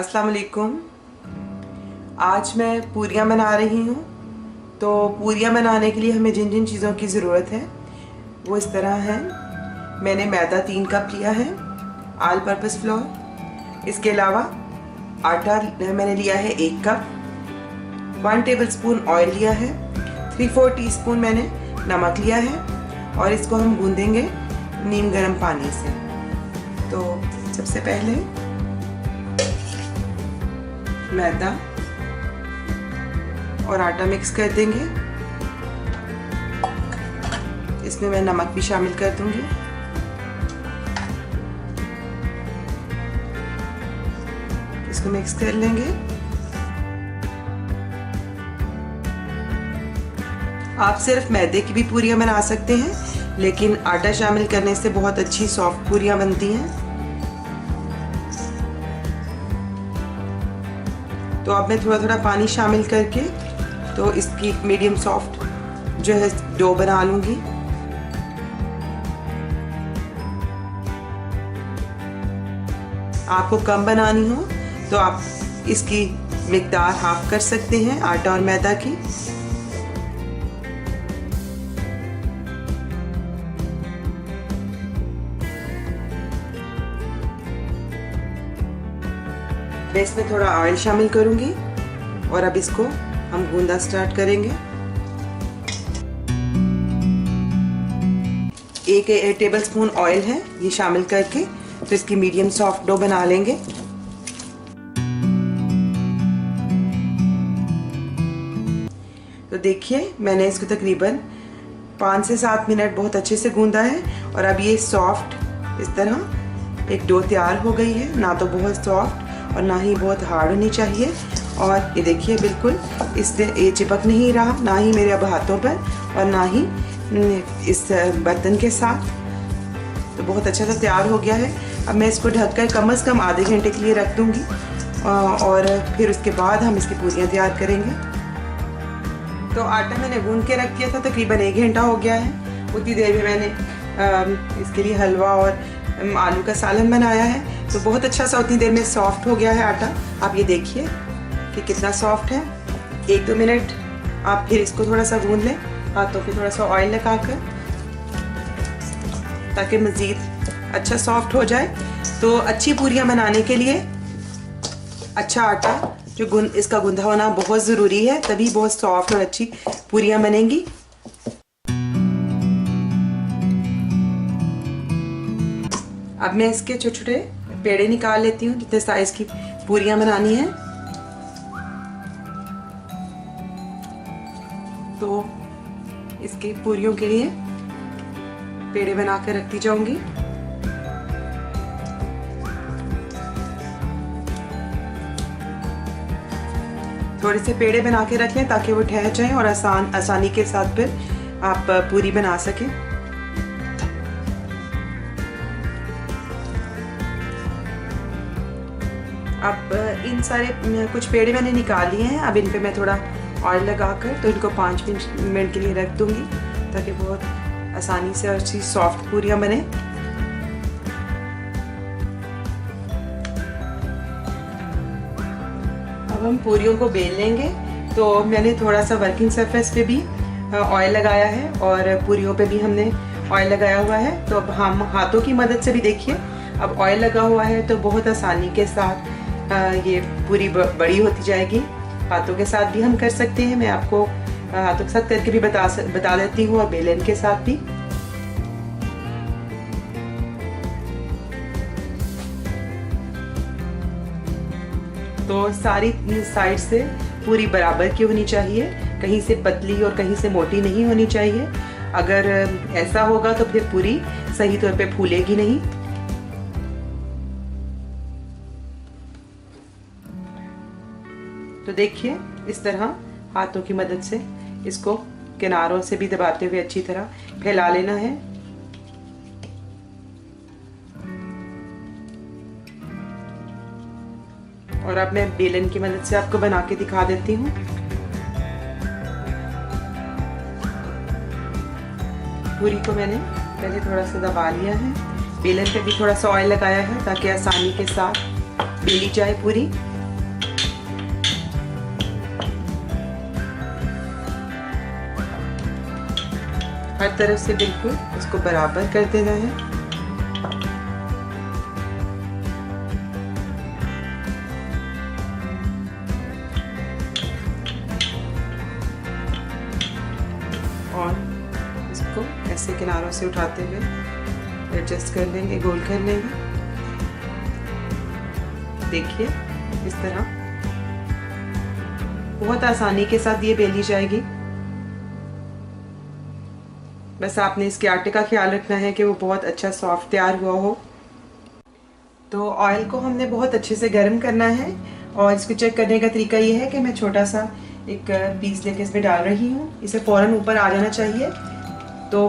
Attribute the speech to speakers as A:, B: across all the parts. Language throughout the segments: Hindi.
A: अस्सलाम वालेकुम। आज मैं पूरियाँ बना रही हूँ। तो पूरियाँ बनाने के लिए हमें जिन जिन चीज़ों की ज़रूरत है वो इस तरह है। मैंने मैदा 3 कप लिया है, ऑल पर्पस फ्लोर। इसके अलावा आटा मैंने लिया है 1 कप, 1 टेबलस्पून ऑयल लिया है, 3/4 टीस्पून मैंने नमक लिया है और इसको हम गूंदेंगे नीम गर्म पानी से। तो सबसे पहले मैदा और आटा मिक्स कर देंगे। इसमें मैं नमक भी शामिल कर दूंगी। इसको मिक्स कर लेंगे। आप सिर्फ मैदे की भी पूरियां बना सकते हैं, लेकिन आटा शामिल करने से बहुत अच्छी सॉफ्ट पूरियां बनती हैं। तो अब मैं थोड़ा थोड़ा पानी शामिल करके तो इसकी मीडियम सॉफ्ट जो है डो बना लूँगी। आपको कम बनानी हो तो आप इसकी मिकदार हाफ कर सकते हैं आटा और मैदा की। मैं इसमें थोड़ा ऑयल शामिल करूंगी और अब इसको हम गूंदा स्टार्ट करेंगे। 1 टेबलस्पून ऑयल है ये शामिल करके तो इसकी मीडियम सॉफ्ट डो बना लेंगे। तो देखिए मैंने इसको तकरीबन 5 से 7 मिनट बहुत अच्छे से गूंदा है और अब ये सॉफ्ट इस तरह एक डो तैयार हो गई है। ना तो बहुत सॉफ्ट और ना ही बहुत हार्ड होनी चाहिए। और ये देखिए बिल्कुल इससे ये चिपक नहीं रहा, ना ही मेरे अब हाथों पर और ना ही इस बर्तन के साथ। तो बहुत अच्छा सा तैयार हो गया है। अब मैं इसको ढककर कम से कम आधे घंटे के लिए रख दूँगी और फिर उसके बाद हम इसकी पूरियाँ तैयार करेंगे। तो आटा मैंने गूंद के रख दिया था, तकरीबन 1 घंटा हो गया है। उतनी देर में मैंने इसके लिए हलवा और आलू का सालन बनाया है। तो बहुत अच्छा सा उतनी देर में सॉफ्ट हो गया है आटा। आप ये देखिए कि कितना सॉफ्ट है। 1-2 मिनट आप फिर इसको थोड़ा सा गूंद लें हाथों पे थोड़ा सा ऑयल लगाकर, ताकि मज़ीद अच्छा सॉफ्ट हो जाए। तो अच्छी पूरियाँ बनाने के लिए अच्छा आटा जो इसका गूंदा होना बहुत ज़रूरी है, तभी बहुत सॉफ्ट और अच्छी पूरियाँ बनेंगी। अब मैं इसके छोटे छोटे पेड़े निकाल लेती हूँ जितने साइज की पूरियाँ बनानी है। तो इसके पूरियों के लिए पेड़े बना कर रखती जाऊंगी। थोड़े से पेड़े बना के रख लें ताकि वो ठहर जाएं और आसानी के साथ फिर आप पूरी बना सकें। अब इन सारे कुछ पेड़े मैंने निकाल लिए हैं। अब इन पे मैं थोड़ा ऑयल लगाकर तो इनको 5 मिनट के लिए रख दूंगी ताकि बहुत आसानी से अच्छी सॉफ्ट पूरियाँ बने। अब हम पूरियों को बेल लेंगे। तो मैंने थोड़ा सा वर्किंग सरफेस पे भी ऑयल लगाया है और पूरियों पे भी हमने ऑयल लगाया हुआ है। तो अब हम हाथों की मदद से भी देखिए, अब ऑयल लगा हुआ है तो बहुत आसानी के साथ ये पूरी बड़ी होती जाएगी। हाथों के साथ भी हम कर सकते हैं, मैं आपको हाथों के साथ करके भी बता देती हूँ और बेलन के साथ भी। तो सारी साइड से पूरी बराबर की होनी चाहिए, कहीं से पतली और कहीं से मोटी नहीं होनी चाहिए। अगर ऐसा होगा तो फिर पूरी सही तौर पे फूलेगी नहीं। तो देखिए इस तरह हाथों की मदद से इसको किनारों से भी दबाते हुए अच्छी तरह फैला लेना है। और अब मैं बेलन की मदद से आपको बना के दिखा देती हूँ। पूरी को मैंने पहले थोड़ा सा दबा लिया है, बेलन पे भी थोड़ा सा ऑयल लगाया है ताकि आसानी के साथ बेली जाए पूरी। हर तरफ से बिल्कुल उसको बराबर कर देना है। और इसको ऐसे किनारों से उठाते हुए एडजस्ट कर लेंगे, गोल कर लेंगे। देखिए इस तरह बहुत आसानी के साथ ये बेली जाएगी। बस आपने इसके आटे का ख्याल रखना है कि वो बहुत अच्छा सॉफ्ट तैयार हुआ हो। तो ऑयल को हमने बहुत अच्छे से गर्म करना है और इसको चेक करने का तरीका ये है कि मैं छोटा सा एक पीस लेके इसमें डाल रही हूँ। इसे फ़ौरन ऊपर आ जाना चाहिए। तो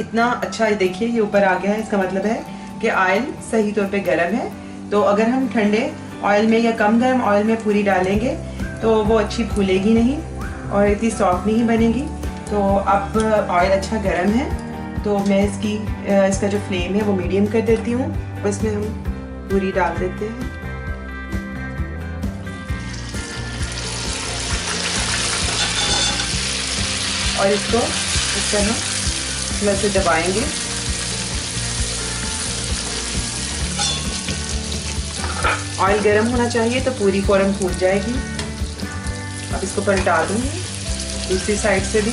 A: इतना अच्छा देखिए ये ऊपर आ गया है, इसका मतलब है कि ऑयल सही तौर पे गर्म है। तो अगर हम ठंडे ऑयल में या कम गर्म ऑयल में पूरी डालेंगे तो वो अच्छी फूलेगी नहीं और इतनी सॉफ्ट नहीं बनेगी। तो अब ऑयल अच्छा गर्म है तो मैं इसका जो फ्लेम है वो मीडियम कर देती हूँ। इसमें हम पूरी डाल देते हैं और इसको इस तरह से दबाएंगे। ऑयल गर्म होना चाहिए तो पूरी फौरन फूट जाएगी। अब इसको पलटा दूंगी दूसरी साइड से भी।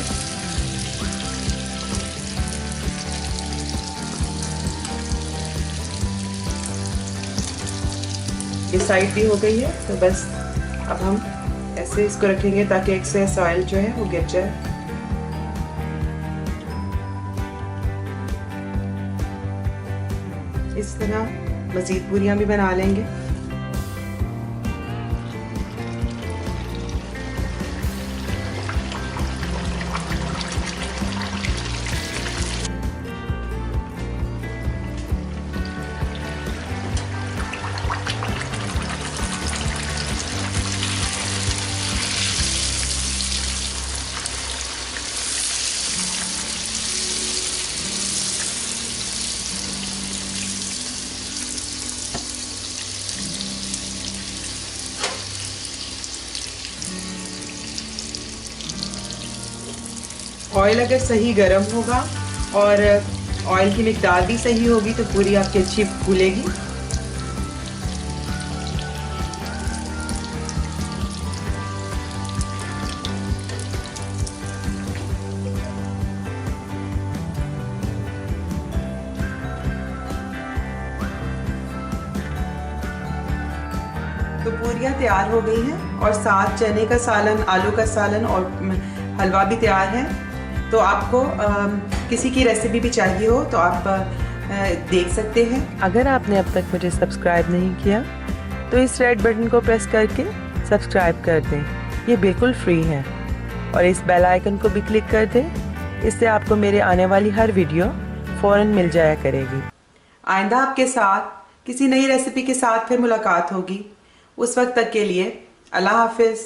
A: ये साइड भी हो गई है तो बस अब हम ऐसे इसको रखेंगे ताकि एक्सेस ऑयल जो है वो गिर जाए। इस तरह मज़ीद पूरियां भी बना लेंगे। ऑयल अगर सही गर्म होगा और ऑयल की मिकदार भी सही होगी तो पूरी आपकी अच्छी फूलेगी। तो पूरियां तैयार हो गई हैं और साथ चने का सालन, आलू का सालन और हलवा भी तैयार है। तो आपको किसी की रेसिपी भी चाहिए हो तो आप देख सकते हैं।
B: अगर आपने अब तक मुझे सब्सक्राइब नहीं किया तो इस रेड बटन को प्रेस करके सब्सक्राइब कर दें, ये बिल्कुल फ्री है। और इस बेल आइकन को भी क्लिक कर दें, इससे आपको मेरे आने वाली हर वीडियो फ़ौरन मिल जाया करेगी।
A: आइंदा आपके साथ किसी नई रेसिपी के साथ फिर मुलाकात होगी। उस वक्त तक के लिए अल्लाह हाफिज़।